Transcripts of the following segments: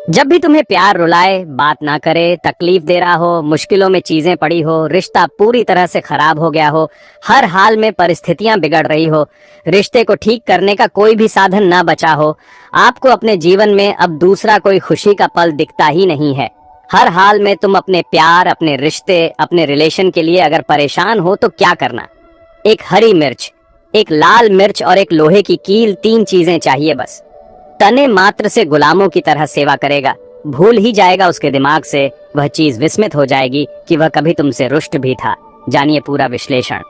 जब भी तुम्हें प्यार रुलाए, बात ना करे, तकलीफ दे रहा हो, मुश्किलों में चीजें पड़ी हो, रिश्ता पूरी तरह से खराब हो गया हो, हर हाल में परिस्थितियां बिगड़ रही हो, रिश्ते को ठीक करने का कोई भी साधन ना बचा हो, आपको अपने जीवन में अब दूसरा कोई खुशी का पल दिखता ही नहीं है। हर हाल में तुम अपने प्यार, अपने रिश्ते, अपने रिलेशन के लिए अगर परेशान हो तो क्या करना? एक हरी मिर्च, एक लाल मिर्च और एक लोहे की कील, 3 चीजें चाहिए बस। तने मात्र से गुलामों की तरह सेवा करेगा। भूल ही जाएगा उसके दिमाग से, वह चीज विस्मित हो जाएगी कि वह कभी तुमसे रुष्ट भी था। जानिए पूरा विश्लेषण।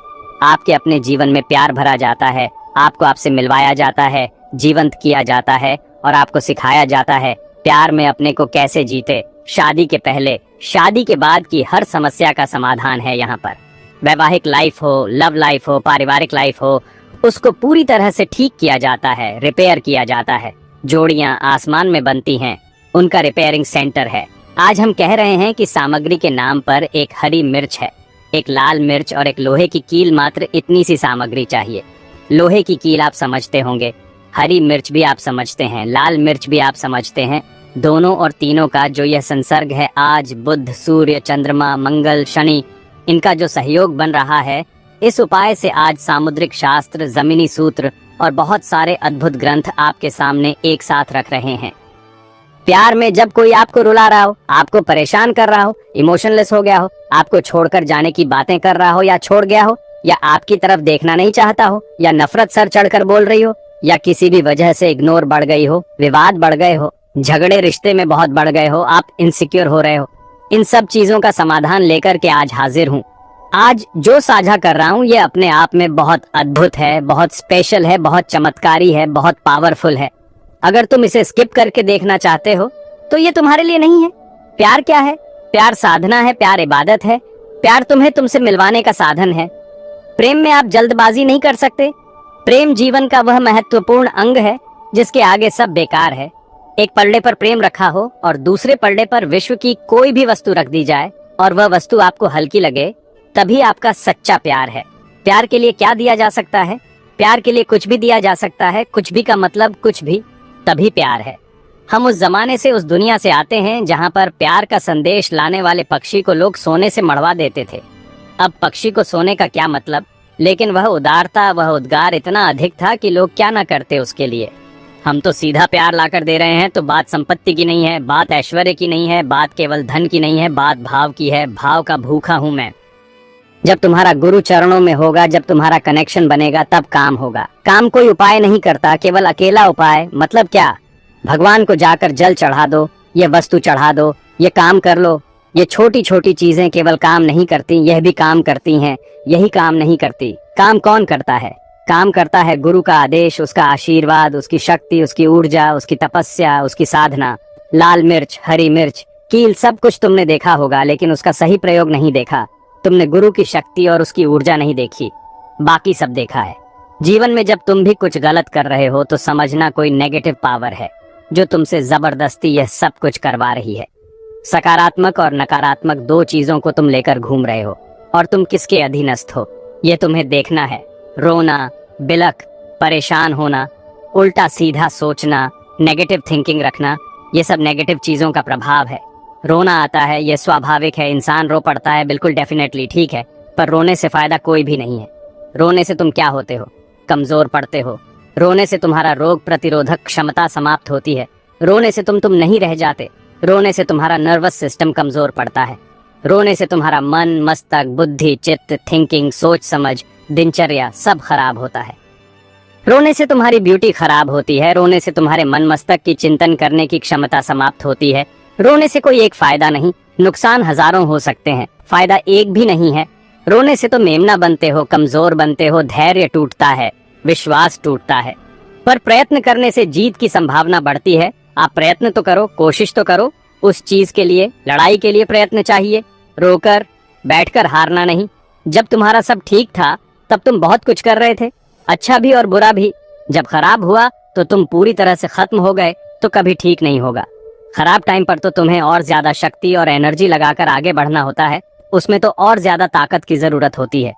आपके अपने जीवन में प्यार भरा जाता है, आपको आपसे मिलवाया जाता है, जीवंत किया जाता है और आपको सिखाया जाता है प्यार में अपने को कैसे जीते। शादी के पहले, शादी के बाद की हर समस्या का समाधान है यहाँ पर। वैवाहिक लाइफ हो, लव लाइफ हो, पारिवारिक लाइफ हो, उसको पूरी तरह से ठीक किया जाता है, रिपेयर किया जाता है। जोड़ियां आसमान में बनती हैं, उनका रिपेयरिंग सेंटर है। आज हम कह रहे हैं कि सामग्री के नाम पर एक हरी मिर्च है, एक लाल मिर्च और एक लोहे की कील, मात्र इतनी सी सामग्री चाहिए। लोहे की कील आप समझते होंगे, हरी मिर्च भी आप समझते हैं, लाल मिर्च भी आप समझते हैं। दोनों और तीनों का जो यह संसर्ग है, आज बुध, सूर्य, चंद्रमा, मंगल, शनि, इनका जो सहयोग बन रहा है, इस उपाय से आज सामुद्रिक शास्त्र, जमीनी सूत्र और बहुत सारे अद्भुत ग्रंथ आपके सामने एक साथ रख रहे हैं। प्यार में जब कोई आपको रुला रहा हो, आपको परेशान कर रहा हो, इमोशनलेस हो गया हो, आपको छोड़कर जाने की बातें कर रहा हो या छोड़ गया हो, या आपकी तरफ देखना नहीं चाहता हो, या नफरत सर चढ़कर बोल रही हो, या किसी भी वजह से इग्नोर बढ़ गई हो, विवाद बढ़ गए हो, झगड़े रिश्ते में बहुत बढ़ गए हो, आप इनसिक्योर हो रहे हो, इन सब चीजों का समाधान लेकर के आज हाजिर हूँ। आज जो साझा कर रहा हूँ ये अपने आप में बहुत अद्भुत है, बहुत स्पेशल है, बहुत चमत्कारी है, बहुत पावरफुल है। अगर तुम इसे स्किप करके देखना चाहते हो तो ये तुम्हारे लिए नहीं है। प्यार क्या है? प्यार साधना है, प्यार इबादत है, प्यार तुम्हें तुमसे मिलवाने का साधन है। प्रेम में आप जल्दबाजी नहीं कर सकते। प्रेम जीवन का वह महत्वपूर्ण अंग है जिसके आगे सब बेकार है। एक पल्ले पर प्रेम रखा हो और दूसरे पल्ले पर विश्व की कोई भी वस्तु रख दी जाए और वह वस्तु आपको हल्की लगे, तभी आपका सच्चा प्यार है। प्यार के लिए क्या दिया जा सकता है? प्यार के लिए कुछ भी दिया जा सकता है। कुछ भी का मतलब कुछ भी, तभी प्यार है। हम उस जमाने से, उस दुनिया से आते हैं जहां पर प्यार का संदेश लाने वाले पक्षी को लोग सोने से मढ़वा देते थे। अब पक्षी को सोने का क्या मतलब, लेकिन वह उदारता, वह उद्गार इतना अधिक था कि लोग क्या ना करते उसके लिए। हम तो सीधा प्यार लाकर दे रहे हैं, तो बात संपत्ति की नहीं है, बात ऐश्वर्य की नहीं है, बात केवल धन की नहीं है, बात भाव की है। भाव का भूखा हूं मैं। जब तुम्हारा गुरु चरणों में होगा, जब तुम्हारा कनेक्शन बनेगा, तब काम होगा। काम कोई उपाय नहीं करता, केवल अकेला उपाय। मतलब क्या? भगवान को जाकर जल चढ़ा दो, ये वस्तु चढ़ा दो, ये काम कर लो। ये छोटी छोटी चीजें केवल काम नहीं करती, यह भी काम करती हैं। यही काम नहीं करती। काम कौन करता है? काम करता है गुरु का आदेश, उसका आशीर्वाद, उसकी शक्ति, उसकी ऊर्जा, उसकी तपस्या, उसकी साधना। लाल मिर्च, हरी मिर्च, कील, सब कुछ तुमने देखा होगा, लेकिन उसका सही प्रयोग नहीं देखा। तुमने गुरु की शक्ति और उसकी ऊर्जा नहीं देखी, बाकी सब देखा है। जीवन में जब तुम भी कुछ गलत कर रहे हो तो समझना कोई नेगेटिव पावर है जो तुमसे जबरदस्ती यह सब कुछ करवा रही है। सकारात्मक और नकारात्मक दो चीजों को तुम लेकर घूम रहे हो, और तुम किसके अधीनस्थ हो ये तुम्हें देखना है। रोना, बिलख, परेशान होना, उल्टा सीधा सोचना, नेगेटिव थिंकिंग रखना, ये सब नेगेटिव चीजों का प्रभाव है। रोना आता है, ये स्वाभाविक है, इंसान रो पड़ता है, बिल्कुल डेफिनेटली ठीक है, पर रोने से फायदा कोई भी नहीं है। रोने से तुम क्या होते हो? कमजोर पड़ते हो। रोने से तुम्हारा रोग प्रतिरोधक क्षमता समाप्त होती है। रोने से तुम नहीं रह जाते। रोने से तुम्हारा नर्वस सिस्टम कमजोर पड़ता है। रोने से तुम्हारा मन, मस्तक, बुद्धि, चित्त, थिंकिंग, सोच समझ, दिनचर्या सब खराब होता है। रोने से तुम्हारी ब्यूटी खराब होती है। रोने से तुम्हारे मन मस्तक की चिंतन करने की क्षमता समाप्त होती है। रोने से कोई एक फायदा नहीं, नुकसान हजारों हो सकते हैं, फायदा एक भी नहीं है। रोने से तो मेमना बनते हो, कमजोर बनते हो, धैर्य टूटता है, विश्वास टूटता है। पर प्रयत्न करने से जीत की संभावना बढ़ती है। आप प्रयत्न तो करो, कोशिश तो करो। उस चीज के लिए, लड़ाई के लिए प्रयत्न चाहिए, रोकर बैठकर हारना नहीं। जब तुम्हारा सब ठीक था तब तुम बहुत कुछ कर रहे थे, अच्छा भी और बुरा भी। जब खराब हुआ तो तुम पूरी तरह से खत्म हो गए, तो कभी ठीक नहीं होगा। खराब टाइम पर तो तुम्हें और ज्यादा शक्ति और एनर्जी लगाकर आगे बढ़ना होता है, उसमें तो और ज्यादा ताकत की जरूरत होती है,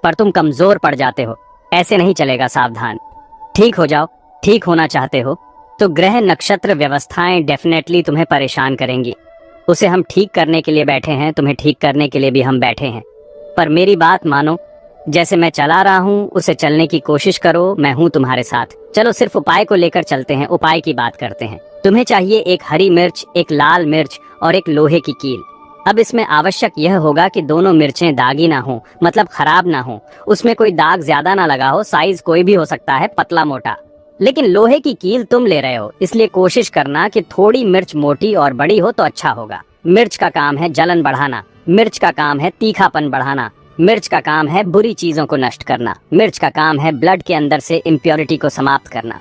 पर तुम कमजोर पड़ जाते हो। ऐसे नहीं चलेगा, सावधान। ठीक हो जाओ। ठीक होना चाहते हो तो ग्रह नक्षत्र व्यवस्थाएं डेफिनेटली तुम्हें परेशान करेंगी। उसे हम ठीक करने के लिए बैठे हैं, तुम्हें ठीक करने के लिए भी हम बैठे हैं। पर मेरी बात मानो, जैसे मैं चला रहा हूँ उसे चलने की कोशिश करो, मैं हूँ तुम्हारे साथ। चलो सिर्फ उपाय को लेकर चलते हैं, उपाय की बात करते हैं। तुम्हें चाहिए एक हरी मिर्च, एक लाल मिर्च और एक लोहे की कील। अब इसमें आवश्यक यह होगा कि दोनों मिर्चें दागी ना हो, मतलब खराब ना हो, उसमें कोई दाग ज्यादा ना लगा हो, साइज कोई भी हो सकता है, पतला मोटा। लेकिन लोहे की कील तुम ले रहे हो, इसलिए कोशिश करना कि थोड़ी मिर्च मोटी और बड़ी हो तो अच्छा होगा। मिर्च का काम है जलन बढ़ाना, मिर्च का काम है तीखापन बढ़ाना, मिर्च का काम है बुरी चीजों को नष्ट करना, मिर्च का काम है ब्लड के अंदर से इम्प्योरिटी को समाप्त करना।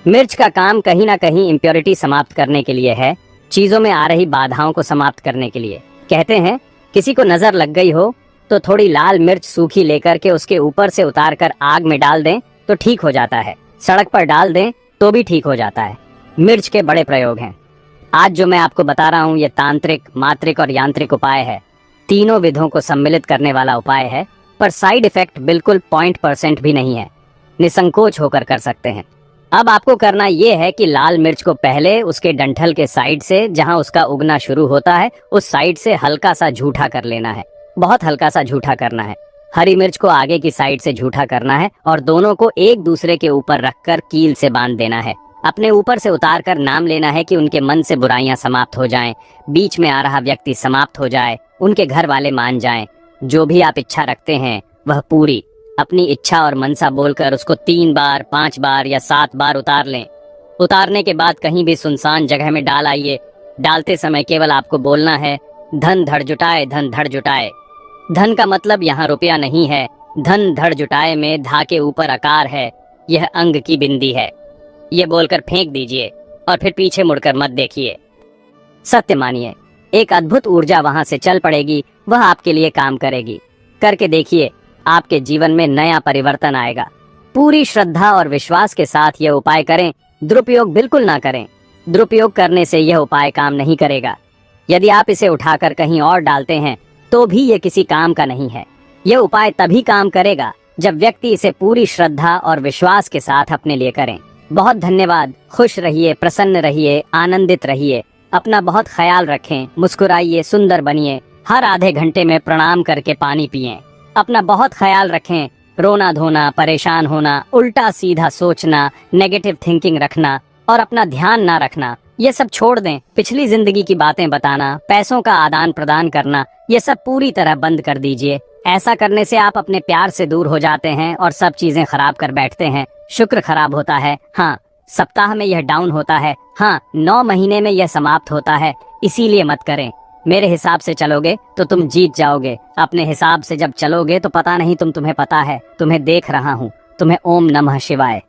मिर्च का काम कहीं ना कहीं इम्प्योरिटी समाप्त करने के लिए है, चीजों में आ रही बाधाओं को समाप्त करने के लिए। कहते हैं किसी को नजर लग गई हो तो थोड़ी लाल मिर्च सूखी लेकर के उसके ऊपर से उतार कर आग में डाल दें तो ठीक हो जाता है, सड़क पर डाल दें तो भी ठीक हो जाता है। मिर्च के बड़े प्रयोग हैं। आज जो मैं आपको बता रहा हूँ ये तांत्रिक, मात्रिक और यांत्रिक उपाय है। तीनों विधों को सम्मिलित करने वाला उपाय है, पर साइड इफेक्ट बिल्कुल 0% भी नहीं है। निसंकोच होकर कर सकते हैं। अब आपको करना यह है कि लाल मिर्च को पहले उसके डंठल के साइड से, जहां उसका उगना शुरू होता है, उस साइड से हल्का सा झूठा कर लेना है, बहुत हल्का सा झूठा करना है। हरी मिर्च को आगे की साइड से झूठा करना है और दोनों को एक दूसरे के ऊपर रखकर कील से बांध देना है। अपने ऊपर से उतार कर नाम लेना है कि उनके मन से बुराइयां समाप्त हो जाएं, बीच में आ रहा व्यक्ति समाप्त हो जाए, उनके घर वाले मान जाएं। जो भी आप इच्छा रखते हैं वह पूरी। अपनी इच्छा और मनसा बोलकर उसको 3 बार, 5 बार या 7 बार उतार लें। उतारने के बाद कहीं भी सुनसान जगह में डाल आइए। डालते समय केवल आपको बोलना है, धन धड़ जुटाए, धन धड़ जुटाए। धन का मतलब यहाँ रुपया नहीं है, धन धड़ जुटाए में धा के ऊपर आकार है, यह अंग की बिंदी है। ये बोलकर फेंक दीजिए और फिर पीछे मुड़कर मत देखिए। सत्य मानिए, एक अद्भुत ऊर्जा वहां से चल पड़ेगी, वह आपके लिए काम करेगी। करके देखिए, आपके जीवन में नया परिवर्तन आएगा। पूरी श्रद्धा और विश्वास के साथ यह उपाय करें, दुरुपयोग बिल्कुल ना करें। दुरुपयोग करने से यह उपाय काम नहीं करेगा। यदि आप इसे उठाकर कहीं और डालते हैं तो भी यह किसी काम का नहीं है। यह उपाय तभी काम करेगा जब व्यक्ति इसे पूरी श्रद्धा और विश्वास के साथ अपने लिए करें। बहुत धन्यवाद। खुश रहिए, प्रसन्न रहिए, आनंदित रहिए। अपना बहुत ख्याल रखें, मुस्कुराइए, सुंदर बनिए। हर आधे घंटे में प्रणाम करके पानी पिएं। अपना बहुत ख्याल रखें। रोना धोना, परेशान होना, उल्टा सीधा सोचना, नेगेटिव थिंकिंग रखना और अपना ध्यान ना रखना, ये सब छोड़ दें। पिछली जिंदगी की बातें बताना, पैसों का आदान प्रदान करना, ये सब पूरी तरह बंद कर दीजिए। ऐसा करने से आप अपने प्यार से दूर हो जाते हैं और सब चीजें खराब कर बैठते हैं। शुक्र खराब होता है, हाँ, सप्ताह में यह डाउन होता है, हाँ, 9 महीने में यह समाप्त होता है। इसीलिए मत करें। मेरे हिसाब से चलोगे तो तुम जीत जाओगे। अपने हिसाब से जब चलोगे तो पता नहीं तुम्हें पता है, तुम्हें देख रहा हूँ। तुम्हें ओम नमः शिवाय।